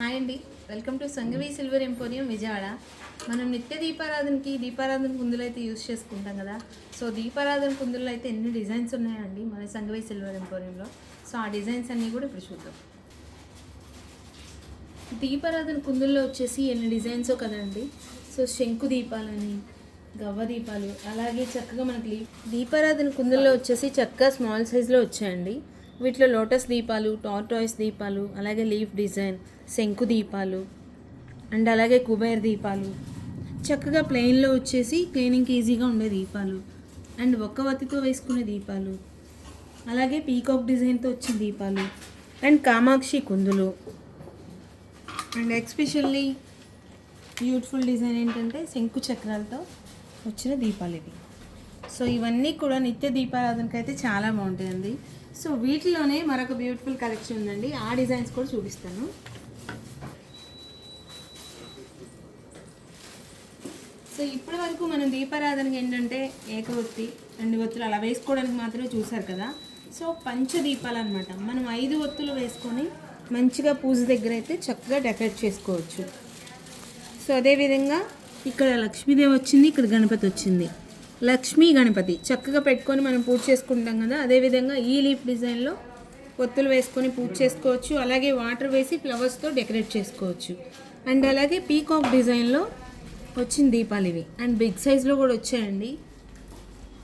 Hi అండి, welcome to Sanghavi silver emporium Vijayawada. మనం నిత్య దీపారాధన కుందులు అయితే యూజ్ చేసుకుంటాం కదా. సో దీపారాధన కుందుల్లో అయితే ఎన్ని డిజైన్స్ ఉన్నాయండి మన సంఘవి సిల్వర్ ఎంపోరియంలో. సో ఆ డిజైన్స్ అన్నీ కూడా ఇప్పుడు చూద్దాం. దీపారాధన కుందుల్లో వచ్చేసి ఎన్ని డిజైన్సో కదండి. సో శంకు దీపాలని, గవ్వ దీపాలు, అలాగే చక్కగా మనకి దీపారాధన కుందుల్లో వచ్చేసి చక్కగా స్మాల్ సైజులో వచ్చాయండి. వీటిలో లోటస్ దీపాలు, టార్టాయిస్ దీపాలు, అలాగే లీఫ్ డిజైన్, శంకు దీపాలు అండ్ అలాగే కుబేర్ దీపాలు, చక్కగా ప్లెయిన్లో వచ్చేసి క్లీనింగ్కి ఈజీగా ఉండే దీపాలు అండ్ ఒక్క వత్తితో వేసుకునే దీపాలు, అలాగే పీకాక్ డిజైన్తో వచ్చిన దీపాలు అండ్ కామాక్షి కుందులు అండ్ ఎక్స్పెషల్లీ బ్యూటిఫుల్ డిజైన్ ఏంటంటే శంకు చక్రాలతో వచ్చిన దీపాలు ఇవి. సో ఇవన్నీ కూడా నిత్య దీపారాధనకి అయితే చాలా బాగుంటాయండి. సో వీటిలోనే మరొక బ్యూటిఫుల్ కలెక్షన్ ఉందండి, ఆ డిజైన్స్ కూడా చూపిస్తాను. సో ఇప్పటి వరకు మనం దీపారాధనకి ఏంటంటే ఏకవత్తి, 2 ఒత్తులు అలా వేసుకోవడానికి మాత్రమే చూసారు కదా. సో పంచదీపాలు అనమాట, మనం 5 ఒత్తులు వేసుకొని మంచిగా పూజ దగ్గర అయితే చక్కగా డెకరేట్ చేసుకోవచ్చు. సో అదేవిధంగా ఇక్కడ లక్ష్మీదేవి వచ్చింది, ఇక్కడ గణపతి వచ్చింది. లక్ష్మీ గణపతి చక్కగా పెట్టుకొని మనం పూజ చేసుకుంటాం కదా. అదేవిధంగా ఈ లీఫ్ డిజైన్లో ఒత్తులు వేసుకొని పూజ చేసుకోవచ్చు, అలాగే వాటర్ వేసి ఫ్లవర్స్తో డెకరేట్ చేసుకోవచ్చు. అండ్ అలాగే పీకాక్ డిజైన్లో వచ్చిన దీపాలు ఇవి అండ్ బిగ్ సైజ్లో కూడా వచ్చాయండి.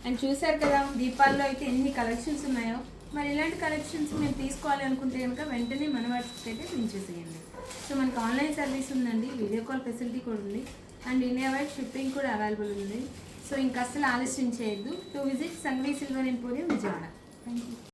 అండ్ చూసారు కదా దీపాల్లో అయితే ఎన్ని కలెక్షన్స్ ఉన్నాయో. మరి ఇలాంటి కలెక్షన్స్ మీరు తీసుకోవాలి అనుకుంటే కనుక వెంటనే మన వాట్సాప్ అయితే పిలిచేసేయండి. సో మనకు ఆన్లైన్ సర్వీస్ ఉందండి, వీడియో కాల్ ఫెసిలిటీ కూడా ఉంది అండ్ ఇండియా వైడ్ షిప్పింగ్ కూడా అవైలబుల్ ఉంది. సో ఇంకా అసలు ఆలస్యం చేయొద్దు. To visit Sanghavi silver emporium Vijayawada. Thank you.